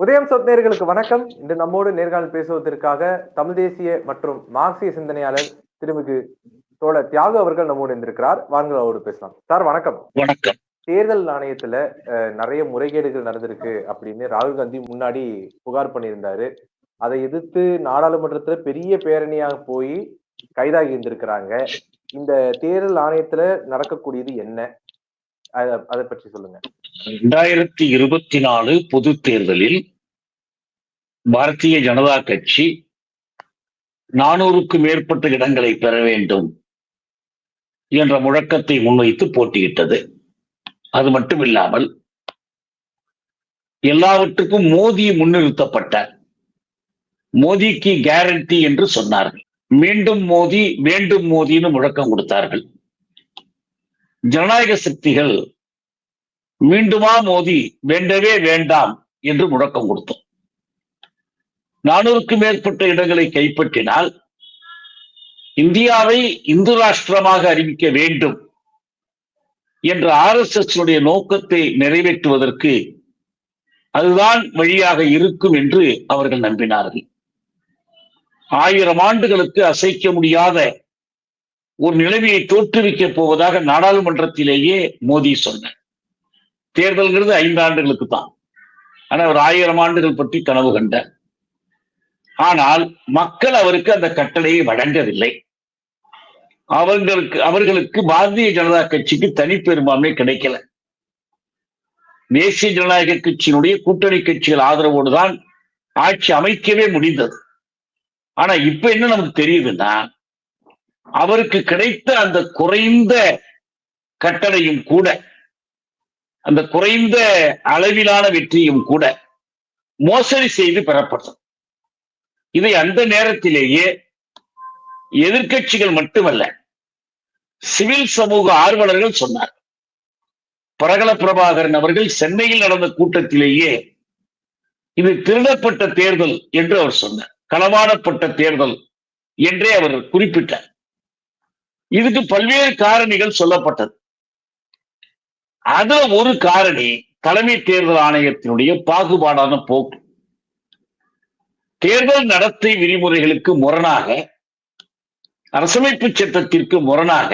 உதயம் சொத்நேயர்களுக்கு வணக்கம். இன்று நம்மோடு நேர்காணல் பேசுவதற்காக தமிழ் தேசிய மற்றும் மார்க்சிய சிந்தனையாளர் திருமிகு தோழர் தியாகு அவர்கள் நம்மோடு இருந்திருக்கிறார். வாருங்கள் அவரோடு பேசலாம். சார் வணக்கம். வணக்கம். தேர்தல் ஆணையத்துல நிறைய முறைகேடுகள் நடந்திருக்கு அப்படின்னு ராகுல் காந்தி முன்னாடி புகார் பண்ணியிருந்தாரு. அதை எதிர்த்து நாடாளுமன்றத்துல பெரிய பேரணியாக போய் கைதாகி இருந்திருக்கிறாங்க. இந்த தேர்தல் ஆணையத்துல நடக்கக்கூடியது என்ன, அதை பற்றி சொல்லுங்க. 2024 பொது தேர்தலில் பாரதிய ஜனதா கட்சி 400க்கும் மேற்பட்ட இடங்களை பெற வேண்டும் என்ற முழக்கத்தை முன்வைத்து போட்டியிட்டது. அது மட்டும் இல்லாமல் எல்லாவற்றுக்கும் மோடி முன்னிறுத்தப்பட்ட மோடிக்கு கேரண்டி என்று சொன்னார்கள். மீண்டும் மோடி வேண்டும் மோடின்னு முழக்கம் கொடுத்தார்கள். ஜனநாயக சக்திகள் மீண்டுமா மோடி வேண்டவே வேண்டாம் என்று முழக்கம் கொடுத்தோம். 400க்கும் மேற்பட்ட இடங்களை கைப்பற்றினால் இந்தியாவை இந்து ராஷ்டிரமாக அறிவிக்க வேண்டும் என்ற RSS நோக்கத்தை நிறைவேற்றுவதற்கு அதுதான் வழியாக இருக்கும் என்று அவர்கள் நம்பினார்கள். 1000 ஆண்டுகளுக்கு அசைக்க முடியாத ஒரு நிலைமையை தோற்றுவிக்கப் போவதாக நாடாளுமன்றத்திலேயே மோடி சொன்னார். தேர்தல்கிறது 5 ஆண்டுகளுக்கு தான். ஆனா அவர் 1000 ஆண்டுகள் பற்றி கனவு கண்டார். ஆனால் மக்கள் அவருக்கு அந்த கட்டளையை வழங்கவில்லை. அவர்களுக்கு பாரதிய ஜனதா கட்சிக்கு தனிப்பெரும்பான்மை கிடைக்கல. தேசிய ஜனநாயக கட்சியினுடைய கூட்டணி கட்சிகள் ஆதரவோடுதான் ஆட்சி அமைக்கவே முடிந்தது. ஆனா இப்ப என்ன நமக்கு தெரியுதுன்னா, அவருக்கு கிடைத்த அந்த குறைந்த கட்டளையும் கூட, அந்த குறைந்த அளவிலான வெற்றியும் கூட மோசடி செய்து பெறப்பட்டது. இதை அந்த நேரத்திலேயே எதிர்க்கட்சிகள் மட்டுமல்ல, சிவில் சமூக ஆர்வலர்கள் சொன்னார். பிரகல பிரபாகரன் அவர்கள் சென்னையில் நடந்த கூட்டத்திலேயே இது திருடப்பட்ட தேர்தல் என்று அவர் சொன்னார். களவாடப்பட்ட தேர்தல் என்றே அவர் குறிப்பிட்டார். இதுக்கு பல்வேறு காரணிகள் சொல்லப்பட்டது. அதுல ஒரு காரணி தலைமை தேர்தல் ஆணையத்தினுடைய பாகுபாடான போக்கு. தேர்தல் நடத்தை விதிமுறைகளுக்கு முரணாக, அரசமைப்பு சட்டத்திற்கு முரணாக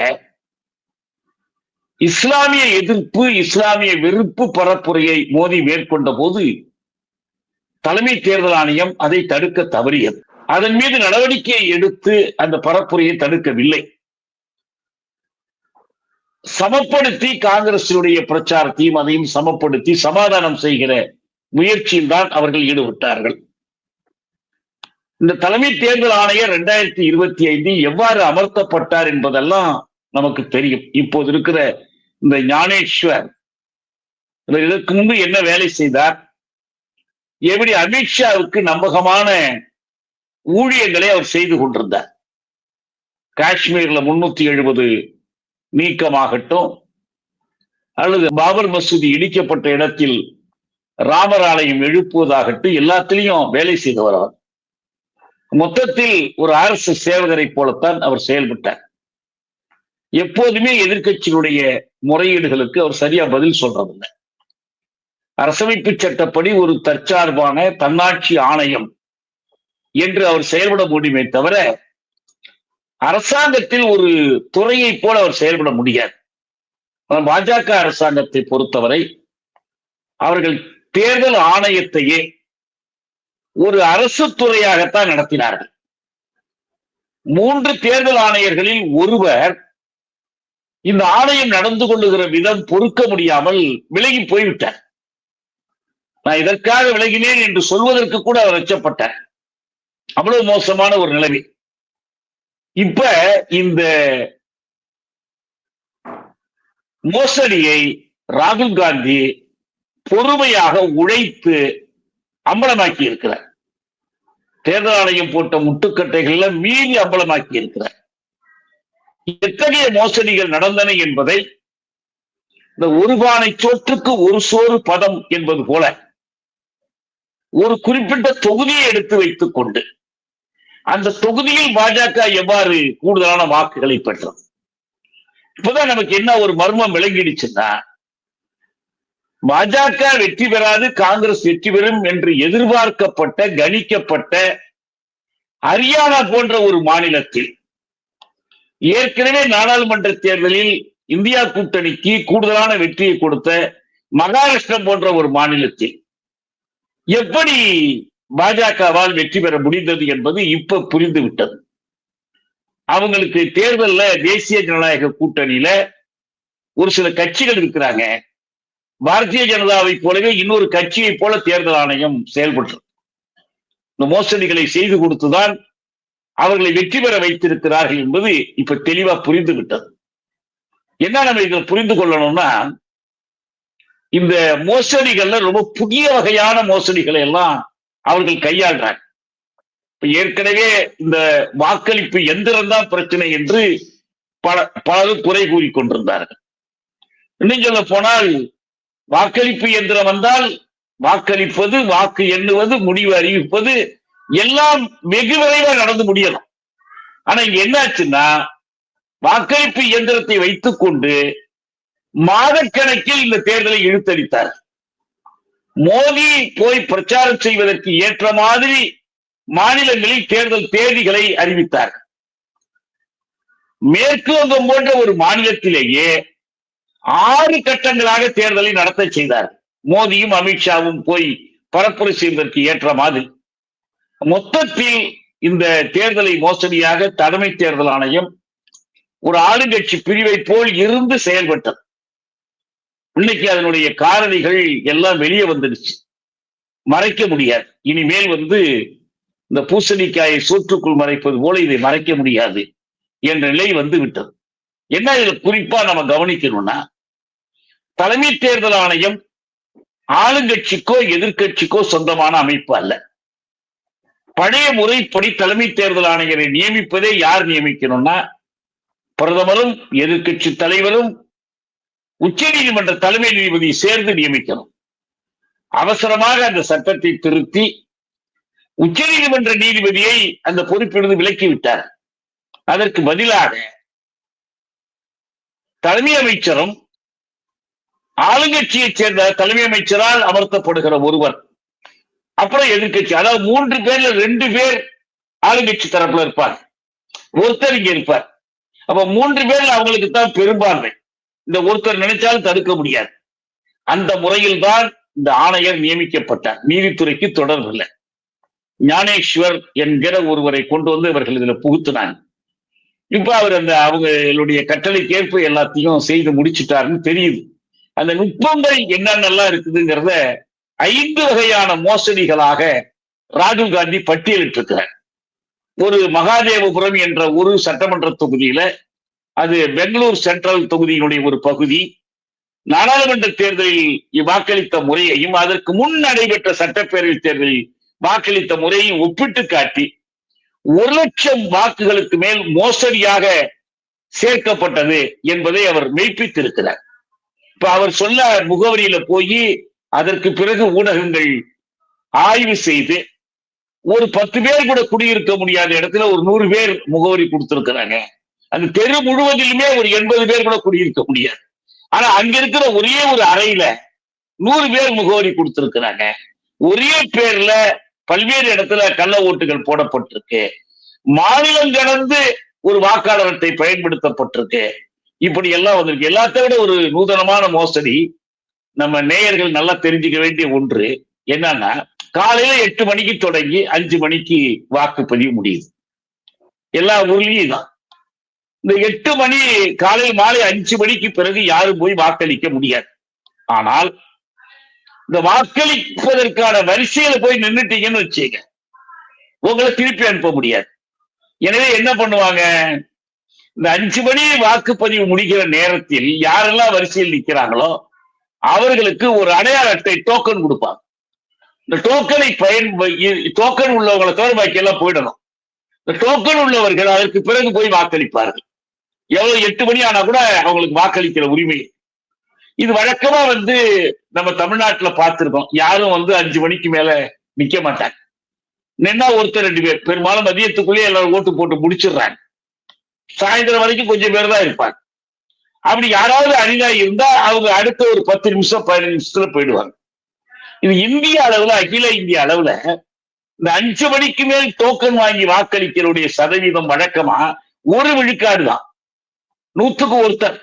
இஸ்லாமிய எதிர்ப்பு, இஸ்லாமிய வெறுப்பு பரப்புரையை மோடி மேற்கொண்ட போது தலைமை தேர்தல் ஆணையம் அதை தடுக்க தவறியது. அதன் மீது நடவடிக்கை எடுத்து அந்த பரப்புரையை தடுக்கவில்லை. சமப்படுத்தி காங்கிரசினுடைய பிரச்சாரத்தையும் அதையும் சமப்படுத்தி சமாதானம் செய்கிற முயற்சியில் தான் அவர்கள் ஈடுபட்டார்கள். இந்த தலைமை தேர்தல் ஆணையர் 2025 எவ்வாறு அமர்த்தப்பட்டார் என்பதெல்லாம் நமக்கு தெரியும். இப்போது இருக்கிற இந்த ஞானேஸ்வர் இதற்கு முன்பு என்ன வேலை செய்தார், எப்படி அமித்ஷாவுக்கு நம்பகமான ஊழியர்களை அவர் செய்து கொண்டிருந்தார். காஷ்மீர்ல 370 நீக்கமாகட்டும், அல்லது பாபர் மசூதி இடிக்கப்பட்ட இடத்தில் ராமர் ஆலயம் எழுப்புவதாகட்டும், எல்லாத்திலையும் வேலை செய்தவர் அவர். மொத்தத்தில் ஒரு RSS சேவகரை போலத்தான் அவர் செயல்பட்டார். எப்போதுமே எதிர்க்கட்சிகளுடைய முறையீடுகளுக்கு அவர் சரியா பதில் சொல்றதில்லை. அரசமைப்பு சட்டப்படி ஒரு தற்சார்பான தன்னாட்சி ஆணையம் என்று அவர் செயல்பட முடியுமே தவிர அரசாங்கத்தில் ஒரு துறையை போல அவர் செயல்பட முடியாது. பாஜக அரசாங்கத்தை பொறுத்தவரை அவர்கள் தேர்தல் ஆணையத்தையே ஒரு அரசு துறையாகத்தான் நடத்தினார்கள். 3 தேர்தல் ஆணையர்களில் ஒருவர் இந்த ஆணையம் நடந்து கொள்ளுகிற விதம் பொறுக்க முடியாமல் விலகி போய்விட்டார். நான் இதற்காக விலகினேன் என்று சொல்வதற்கு கூட அவர் அச்சப்பட்டார். அவ்வளவு மோசமான ஒரு நிலைமை. இப்ப இந்த மோசடியை ராகுல் காந்தி பொறுமையாக உழைத்து அம்பலமாக்கி இருக்கிறார். தேர்தல் ஆணையம் போட்ட முட்டுக்கட்டைகள்ல மீறி அம்பலமாக்கி இருக்கிறார். எத்தகைய மோசடிகள் நடந்தன என்பதை இந்த ஒரு பானை சோற்றுக்கு ஒரு சோறு பதம் என்பது போல ஒரு குறிப்பிட்ட தொகுதியை எடுத்து வைத்துக் கொண்டு அந்த தொகுதியில் பாஜக எவ்வாறு கூடுதலான வாக்குகளை பெற்றது. இப்பதான் நமக்கு என்ன ஒரு மர்மம் விளங்கிடுச்சுன்னா, பாஜக வெற்றி பெறாது, காங்கிரஸ் வெற்றி பெறும் என்று எதிர்பார்க்கப்பட்ட, கணிக்கப்பட்ட ஹரியானா போன்ற ஒரு மாநிலத்தில், ஏற்கனவே நாடாளுமன்ற தேர்தலில் இந்தியா கூட்டணிக்கு கூடுதலான வெற்றியை கொடுத்த மகாராஷ்டிரம் போன்ற ஒரு மாநிலத்தில் எப்படி பாஜகவால் வெற்றி பெற முடிந்தது என்பது இப்ப புரிந்து விட்டது. அவங்களுக்கு தேர்தல்ல தேசிய ஜனநாயக கூட்டணியில ஒரு சில கட்சிகள் இருக்கிறாங்க. பாரதிய ஜனதாவை போலவே இன்னொரு கட்சியை போல தேர்தல் ஆணையம் செயல்பட்டு இந்த மோசடிகளை செய்து கொடுத்துதான் அவர்களை வெற்றி பெற வைத்திருக்கிறார்கள் என்பது இப்ப தெளிவா புரிந்து விட்டது. என்ன நம்ம இதை புரிந்து கொள்ளணும்னா, இந்த மோசடிகள்ல ரொம்ப புதிய வகையான மோசடிகளை எல்லாம் அவர்கள் கையாள்றாங்க. இப்ப ஏற்கனவே இந்த வாக்களிப்பு எந்திரம் தான் பிரச்சனை என்று பலரும் குறை கூறி கொண்டிருந்தார்கள். இன்னும் சொல்ல போனால், வாக்களிப்பு இயந்திரம் வந்தால் வாக்களிப்பது, வாக்கு எண்ணுவது, முடிவு அறிவிப்பது எல்லாம் வெகு விரைவாக நடந்து முடியலாம். ஆனா இங்க என்னாச்சுன்னா, வாக்களிப்பு இயந்திரத்தை வைத்துக் கொண்டு மாதக்கணக்கில் இந்த தேர்தலை இழுத்தடித்தார். மோடி போய் பிரச்சாரம் செய்வதற்கு ஏற்ற மாதிரி மாநிலங்களில் தேர்தல் தேதிகளை அறிவித்தார். மேற்கு வங்கம் போன்ற ஒரு மாநிலத்திலேயே 6 கட்டங்களாக தேர்தலை நடத்த செய்தார். மோடியும் அமித்ஷாவும் போய் பரப்புரை செய்வதற்கு ஏற்ற மாதிரி. மொத்தத்தில் இந்த தேர்தலை மோசடியாக தலைமை தேர்தல் ஆணையம் ஒரு ஆளுங்கட்சி பிரிவை போல் இருந்து செயல்பட்டது. இன்னைக்கு அதனுடைய காரணிகள் எல்லாம் வெளியே வந்துடுச்சு, மறைக்க முடியாது. இனிமேல் இந்த பூசணிக்காயை சோற்றுக்குள் மறைப்பது போல இதை மறைக்க முடியாது என்ற நிலை வந்து விட்டது. என்ன இதுல குறிப்பா நம்ம கவனிக்கணும்னா, தலைமை தேர்தல் ஆணையம் ஆளுங்கட்சிக்கோ எதிர்கட்சிக்கோ சொந்தமான அமைப்பு அல்ல. பழைய முறைப்படி தலைமை தேர்தல் ஆணையரை நியமிப்பதே யார் நியமிக்கணும்னா, பிரதமரும் எதிர்கட்சி தலைவரும் உச்ச நீதிமன்ற தலைமை நீதிபதி சேர்ந்து நியமிக்கணும். அவசரமாக அந்த சட்டத்தை திருத்தி உச்ச நீதிமன்ற நீதிபதியை அந்த பொறுப்பிலிருந்து விலக்கிவிட்டார். அதற்கு பதிலாக தலைமை அமைச்சரும் ஆளுங்கட்சியைச் சேர்ந்த தலைமை அமைச்சரால் அமர்த்தப்படுகிற ஒருவர், அப்புறம் எதிர்கட்சி, அதாவது 3 பேர்ல 2 பேர் ஆளுங்கட்சி தரப்புல இருப்பார், ஒருத்தர் இங்க இருப்பார். அப்ப 3 பேர்ல அவங்களுக்கு தான் பெரும்பான்மை. இந்த ஒருத்தர் நினைச்சாலும் தடுக்க முடியாது. அந்த முறையில் தான் இந்த ஆணையர் நியமிக்கப்பட்டார். நீதித்துறைக்கு தொடர்பு இல்லை. ஞானேஸ்வர் என்கிற ஒருவரை கொண்டு வந்து இவர்கள் இதுல புகுத்தினாங்க. இப்ப அவர் அவங்களுடைய கட்டளைக்கேற்ப எல்லாத்தையும் செய்து முடிச்சுட்டாருன்னு தெரியுது. அந்த நுட்பங்கள் என்னென்னலாம் இருக்குதுங்கிறத 5 வகையான மோசடிகளாக ராகுல் காந்தி பட்டியலிட்டிருக்கிறார். ஒரு மகாதேவபுரம் என்ற ஒரு சட்டமன்ற தொகுதியில, அது பெங்களூர் சென்ட்ரல் தொகுதியினுடைய ஒரு பகுதி, நாடாளுமன்ற தேர்தலில் வாக்களித்த முறையையும் அதற்கு முன் நடைபெற்ற சட்டப்பேரவை தேர்தலில் வாக்களித்த முறையையும் ஒப்பிட்டு காட்டி 1 லட்சம் வாக்குகளுக்கு மேல் மோசடியாக சேர்க்கப்பட்டது என்பதை அவர் மெய்ப்பித்திருக்கிறார். இப்ப அவர் சொல்ல முகவரியில போய் அதற்கு பிறகு ஊடகங்கள் ஆய்வு செய்து ஒரு 10 பேர் கூட குடியிருக்க முடியாத இடத்துல ஒரு 100 பேர் முகவரி கொடுத்திருக்கிறாங்க. அந்த தெரு முழுவதிலுமே ஒரு 80 பேர் கூட குடியிருக்க முடியாது. ஆனா அங்க இருக்கிற ஒரே ஒரு அறையில 100 பேர் முகவரி கொடுத்திருக்கிறாங்க. ஒரே பேர்ல பல்வேறு இடத்துல கள்ள ஓட்டுகள் போடப்பட்டிருக்கு. மாநிலம் கடந்து ஒரு வாக்காளர் அட்டை பயன்படுத்தப்பட்டிருக்கு. இப்படி எல்லாம் வந்திருக்கு. எல்லாத்த விட ஒரு நூதனமான மோசடி நம்ம நேயர்கள் நல்லா தெரிஞ்சுக்க வேண்டிய ஒன்று என்னன்னா, காலையில 8 மணிக்கு தொடங்கி 5 மணிக்கு வாக்குப்பதிவு முடியுது. எல்லா ஊர்லயும் தான். இந்த 8 மணி காலையில் மாலை 5 மணிக்கு பிறகு யாரும் போய் வாக்களிக்க முடியாது. ஆனால் இந்த வாக்களிப்பதற்கான வரிசையில போய் நின்றுட்டீங்கன்னு வச்சுங்க, உங்களை திருப்பி அனுப்ப முடியாது. எனவே என்ன பண்ணுவாங்க, இந்த 5 மணி வாக்குப்பதிவு முடிக்கிற நேரத்தில் யாரெல்லாம் வரிசையில் நிற்கிறாங்களோ அவர்களுக்கு ஒரு அடையாள அட்டை டோக்கன் கொடுப்பாங்க. இந்த டோக்கனை டோக்கன் உள்ளவங்களை தவிர பாக்கி எல்லாம் போயிடணும். இந்த டோக்கன் உள்ளவர்கள் அதற்கு பிறகு போய் வாக்களிப்பார்கள். எவ்வளவு 8 மணி ஆனா கூட அவங்களுக்கு வாக்களிக்கிற உரிமை. இது வழக்கமா நம்ம தமிழ்நாட்டுல பார்த்திருக்கோம். யாரும் 5 மணிக்கு மேல நிக்க மாட்டாங்க. நின்னா ஒருத்தர் 2 பேர், பெரும்பாலும் மதியத்துக்குள்ளேயே எல்லாரும் ஓட்டு போட்டு முடிச்சிடுறாங்க. சாயந்தரம் வரைக்கும் கொஞ்சம் பேர் தான் இருப்பாங்க. அப்படி யாராவது அணிதா இருந்தா அவங்க அடுத்த ஒரு 10 நிமிஷம் 15 நிமிஷத்துல போயிடுவாங்க. இது இந்திய அளவுல, அகில இந்திய அளவுல இந்த 5 மணிக்கு மேல் டோக்கன் வாங்கி வாக்களிக்கிறவுடைய சதவீதம் வழக்கமா 1 விழுக்காடு தான். 100க்கு ஒருத்தர்,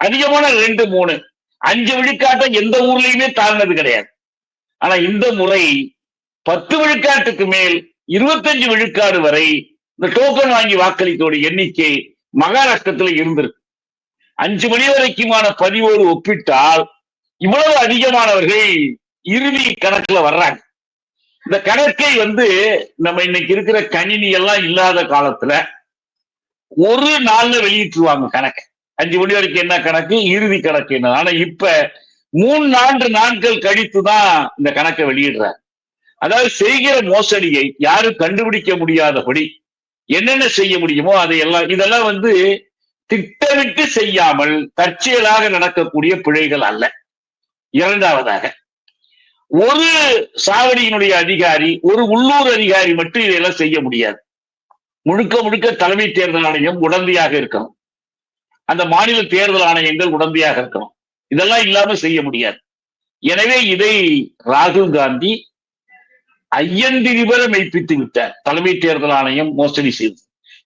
அதிகமான 2, 3, 5 விழுக்காட்டை எந்த ஊர்லயுமே தாழ்ந்தது கிடையாது. ஆனா இந்த முறை 10 விழுக்காட்டுக்கு மேல் 25 விழுக்காடு வரை இந்த டோக்கன் வாங்கி வாக்களித்தோட எண்ணிக்கை மகாராஷ்டிரத்துல இருந்திருக்கு. 5 மணி வரைக்குமான பதிவோடு ஒப்பிட்டால் இவ்வளவு அதிகமானவர்கள் இறுதி கணக்குல வர்றாங்க. இந்த கணக்கை நம்ம இன்னைக்கு இருக்கிற கணினி எல்லாம் இல்லாத காலத்துல ஒரு நாள்ல வெளியிட்டுருவாங்க கணக்கு. 5 மணி வரைக்கும் என்ன கணக்கு, இறுதி கணக்கு என்ன. ஆனா இப்ப 3-4 நாட்கள் கழித்துதான் இந்த கணக்கை வெளியிடுறாங்க. அதாவது செய்கிற மோசடியை யாரும் கண்டுபிடிக்க முடியாதபடி என்னென்ன செய்ய முடியுமோ அதையெல்லாம், இதெல்லாம் திட்டமிட்டு செய்யாமல் தற்செயலாக நடக்கக்கூடிய பிழைகள் அல்ல. இரண்டாவதாக, ஒரு சாவடியினுடைய அதிகாரி, ஒரு உள்ளூர் அதிகாரி மட்டும் இதெல்லாம் செய்ய முடியாது. முழுக்க முழுக்க தலைமை தேர்தல் ஆணையம் உடந்தையாக இருக்கணும். அந்த மாநில தேர்தல் ஆணையங்கள் உடந்தையாக இருக்கணும். இதெல்லாம் இல்லாம செய்ய முடியாது. எனவே இதை ராகுல் காந்தி ஐயந்திரிவர மெய்ப்பித்து விட்டார். தலைமை தேர்தல் ஆணையம் மோசடி செய்து.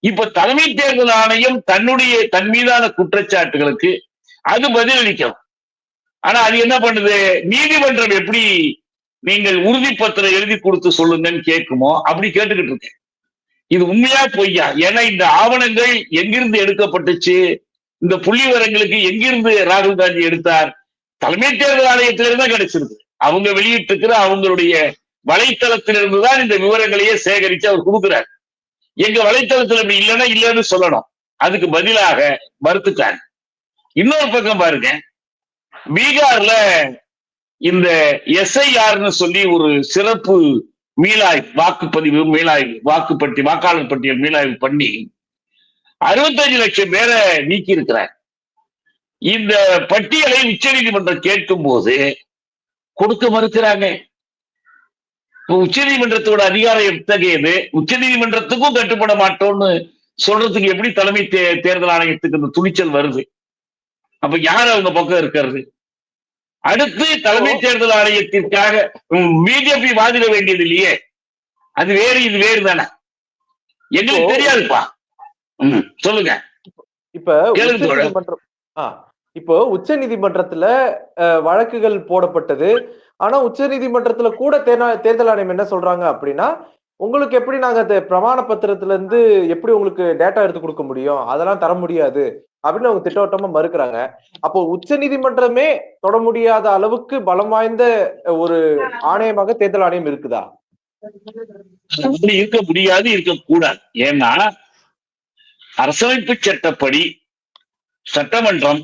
இப்ப தலைமை தேர்தல் ஆணையம் தன் மீதான குற்றச்சாட்டுகளுக்கு அது பதிலளிக்கணும். ஆனா அது என்ன பண்ணுது, நீதிமன்றம் எப்படி நீங்கள் உறுதிப்பத்திரம் எழுதி கொடுத்து சொல்லுங்கன்னு கேட்குமோ அப்படி கேட்டுக்கிட்டு இருக்கு. இது உண்மையா பொய்யா? ஏன்னா இந்த ஆவணங்கள் எங்கிருந்து எடுக்கப்பட்டுச்சு, இந்த புள்ளி விவரங்களுக்கு எங்கிருந்து ராகுல் காந்தி எடுத்தார்? தலைமை தேர்தல் ஆணையத்திலிருந்து தான் கிடைச்சிருக்கு. அவங்க வெளியிட்டிருக்கிற அவங்களுடைய வலைத்தளத்திலிருந்து தான் இந்த விவரங்களையே சேகரித்து அவர் கொடுக்கிறார். எங்க வலைத்தளத்துல இப்படி இல்லைன்னா இல்லைன்னு சொல்லணும். அதுக்கு பதிலாக மறுத்துட்டாங்க. இன்னொரு பக்கம் பாருங்க, பீகார்ல இந்த SIRன்னு சொல்லி ஒரு சிறப்பு மீளாய்வு, வாக்குப்பதிவு மீளாய்வு, வாக்காளர் பட்டியல் மீளாய்வு பண்ணி 65 லட்சம் பேரை நீக்கி இருக்கிறார். இந்த பட்டியலை உச்ச நீதிமன்றம் கேட்கும் போது கொடுக்க மறுக்கிறாங்க. உச்ச நீதிமன்றத்தோட அதிகாரம் எத்தகையது? உச்ச நீதிமன்றத்துக்கும் கட்டுப்பட மாட்டோம்னு சொல்றதுக்கு எப்படி தலைமை தேர்தல் ஆணையத்துக்கு இந்த துணிச்சல் வருது? அப்ப யார் அவங்க பக்கம் இருக்கிறது? அடுத்து தலைமை தேர்தல் ஆணையத்திற்காக பிஜேபி வாதிட வேண்டியது இல்லையே, அது வேறு இது வேறு தானே, எங்களுக்கு தெரியாதுப்பா. சொல்லுங்க. இப்போ உச்ச நீதிமன்றத்துல வழக்குகள் போடப்பட்டது. ஆனா உச்ச நீதிமன்றத்துல கூட தேர்தல் ஆணையம் என்ன சொல்றாங்க அப்படின்னா, உங்களுக்கு எப்படி நாங்க பிரமாண பத்திரத்துல இருந்து எப்படி உங்களுக்கு டேட்டா எடுத்து கொடுக்க முடியும், அதெல்லாம் தர முடியாது அப்படின்னு அவங்க திட்டவட்டமா மறுக்கிறாங்க. அப்போ உச்ச நீதிமன்றமே தொட முடியாத அளவுக்கு பலம் வாய்ந்த ஒரு ஆணையமாக தேர்தல் ஆணையம் இருக்குதா? இருக்க முடியாது, இருக்கக்கூடாது. ஏன்னா அரசமைப்பு சட்டப்படி சட்டமன்றம்,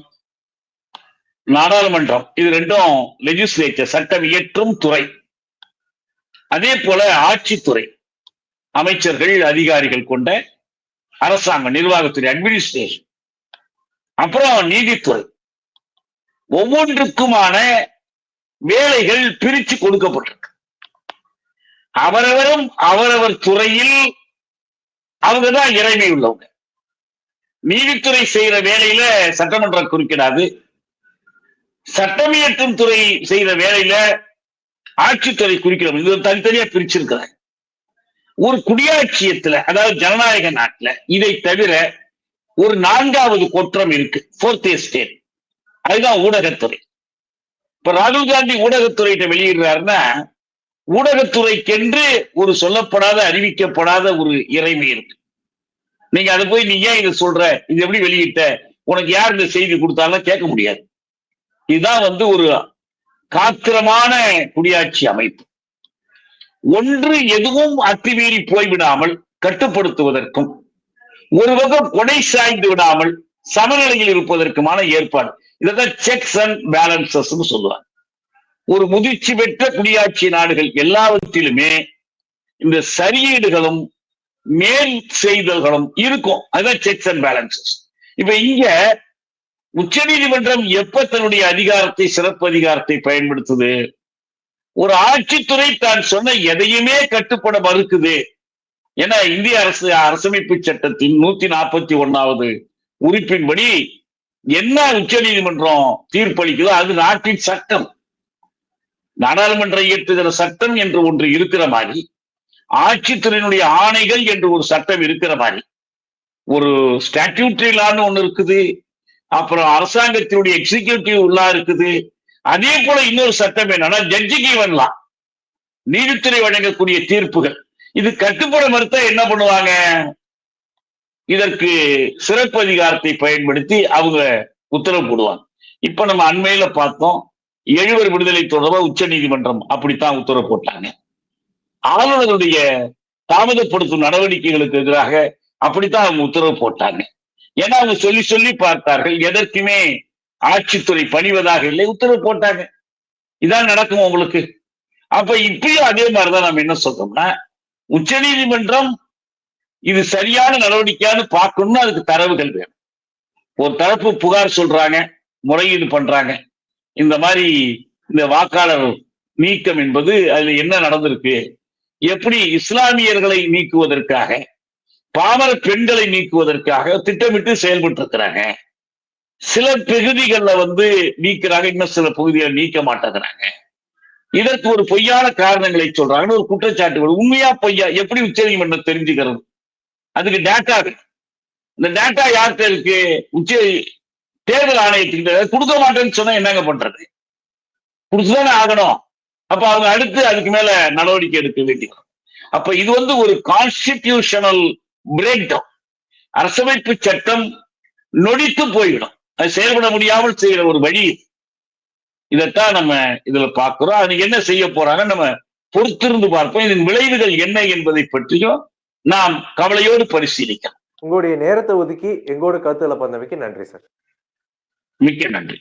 நாடாளுமன்றம் இது ரெண்டும் லெஜிஸ்லேச்சர், சட்டம் இயற்றும் துறை. அதே போல ஆட்சித்துறை, அமைச்சர்கள் அதிகாரிகள் கொண்ட அரசாங்க நிர்வாகத்துறை, அட்மினிஸ்ட்ரேஷன். அப்புறம் நீதித்துறை. ஒவ்வொன்றுக்குமான வேலைகள் பிரிச்சு கொடுக்கப்பட்டிருக்கு. அவரவரும் அவரவர் துறையில் அவங்கதான் இறைமை உள்ளவங்க. நீதித்துறை செய்யற வேலையில சட்டமன்றம் குறுக்கிடாது. சட்டமியற்றும் துறை செய்யற வேலையில ஆட்சித்துறை குறிக்கிறோம். இது தனித்தனியா பிரிச்சிருக்கிறாங்க. ஒரு குடியாட்சியத்துல, அதாவது ஜனநாயக நாட்டுல இதை தவிர ஒரு 4வது கொற்றம் இருக்கு, 4th எஸ்டேட். அதுதான் ஊடகத்துறை. இப்ப ராகுல் காந்தி ஊடகத்துறையிட்ட வெளியிடுறாருன்னா, ஊடகத்துறைக்கென்று ஒரு சொல்லப்படாத, அறிவிக்கப்படாத ஒரு இறைமை இருக்கு. நீங்க அதை போய் நீ ஏன் இதை சொல்ற, இது எப்படி வெளியிட்ட, உனக்கு யார் இந்த செய்தி கொடுத்தாலும் கேட்க முடியாது. இதுதான் ஒரு காத்திரமான குடியாட்சி அமைப்பு. ஒன்று எதுவும் அத்துமீறி போய்விடாமல் கட்டுப்படுத்துவதற்கும், ஒரு பக்கம் கொடை சாய்ந்து விடாமல் சமநிலையில் இருப்பதற்குமான ஏற்பாடு. இதான் செக்ஸ் அண்ட் பேலன்சஸ் சொல்லுவாங்க. ஒரு முதிர்ச்சி பெற்ற குடியாட்சி நாடுகள் எல்லாவற்றிலுமே இந்த சரியீடுகளும் மேல் செய்தல்களும் இருக்கும். அதுதான் செக்ஸ் அண்ட் பேலன்சஸ். இப்ப இங்க உச்ச நீதிமன்றம் எப்ப தன்னுடைய அதிகாரத்தை, சிறப்பு அதிகாரத்தை பயன்படுத்துது? ஒரு ஆட்சித்துறை தான் சொன்ன எதையுமே கட்டுப்பட மறுக்குது. ஏன்னா இந்திய அரசமைப்பு சட்டத்தின் 141வது உறுப்பின்படி என்ன உச்ச நீதிமன்றம் தீர்ப்பளிக்குதோ அது நாட்டின் சட்டம். நாடாளுமன்றம் இயற்றுகிற சட்டம் என்று ஒன்று இருக்கிற மாதிரி, ஆட்சித்துறையினுடைய ஆணைகள் என்று ஒரு சட்டம் இருக்கிற மாதிரி, ஒரு ஸ்டாட்யூட்டரி லான்னு ஒண்ணு இருக்குது, அப்புறம் அரசாங்கத்தினுடைய எக்ஸிகியூட்டிவ் லா இருக்குது. அதே போல இன்னொரு சட்டம் என்னன்னா ஜட்ஜி கிவன் லா, நீதித்துறை வழங்கக்கூடிய தீர்ப்புகள். இது கட்டுப்பட மறுத்தா என்ன பண்ணுவாங்க? இதற்கு சிறப்பு அதிகாரத்தை பயன்படுத்தி அவங்க உத்தரவு போடுவாங்க. இப்ப நம்ம அண்மையில பார்த்தோம், 7 விடுதலை தொடர்பா உச்ச நீதிமன்றம் அப்படித்தான் உத்தரவு போட்டாங்க. ஆளுநருடைய தாமதப்படுத்தும் நடவடிக்கைகளுக்கு எதிராக அப்படித்தான் அவங்க உத்தரவு போட்டாங்க. ஏன்னா அவங்க சொல்லி சொல்லி பார்த்தார்கள், எதற்குமே ஆட்சித்துறை பணிவதாக இல்லை, உத்தரவு போட்டாங்க. இதான் நடக்கும் உங்களுக்கு. அப்ப இப்பயும் அதே மாதிரிதான் நம்ம என்ன சொல்றோம்னா, உச்ச நீதிமன்றம் இது சரியான நடவடிக்கையான்னு பார்க்கணும்னா அதுக்கு தரவுகள் வேணும். ஒரு தரப்பு புகார் சொல்றாங்க, முறையீடு பண்றாங்க, இந்த மாதிரி இந்த வாக்காளர் நீக்கம் என்பது அதுல என்ன நடந்திருக்கு, எப்படி இஸ்லாமியர்களை நீக்குவதற்காக, பாமர பெண்களை நீக்குவதற்காக திட்டமிட்டு செயல்பட்டு இருக்கிறாங்க. சில பகுதிகளில் நீக்கிறாங்க, இன்னும் சில பகுதிகளை நீக்க மாட்டேங்கிறாங்க. இதற்கு ஒரு பொய்யான காரணங்களை சொல்றாங்கன்னு ஒரு குற்றச்சாட்டு. உண்மையா பொய்யா எப்படி உச்ச நீதிமன்றம் தெரிஞ்சுக்கிறது? அதுக்கு டேட்டா இருக்கு. இந்த டேட்டா யார்கிட்ட இருக்கு? தேர்தல் ஆணையத்துக்கிட்ட. கொடுக்க மாட்டேன்னு சொன்னா என்னங்க பண்றது? கொடுத்துதானே ஆகணும். அப்ப அவங்க அடுத்து அதுக்கு மேல நடவடிக்கை எடுக்க வேண்டியது. அப்ப இது ஒரு கான்ஸ்டிடியூஷனல் பிரேக் டவுன். அரசமைப்பு சட்டம் நொடித்து போய்விடும், அது செயல்பட முடியாமல் செய்யற ஒரு வழி. இதைத்தான் நம்ம இதுல பார்க்கிறோம். அது என்ன செய்ய போறாங்க நம்ம பொறுத்திருந்து பார்ப்போம். இதன் விளைவுகள் என்ன என்பதை பற்றியும் நாம் கவலையோடு பரிசீலிக்கலாம். உங்களுடைய நேரத்தை ஒதுக்கி எங்களோட கருத்துக்களை பந்தமைக்கு நன்றி சார். மிக்க நன்றி.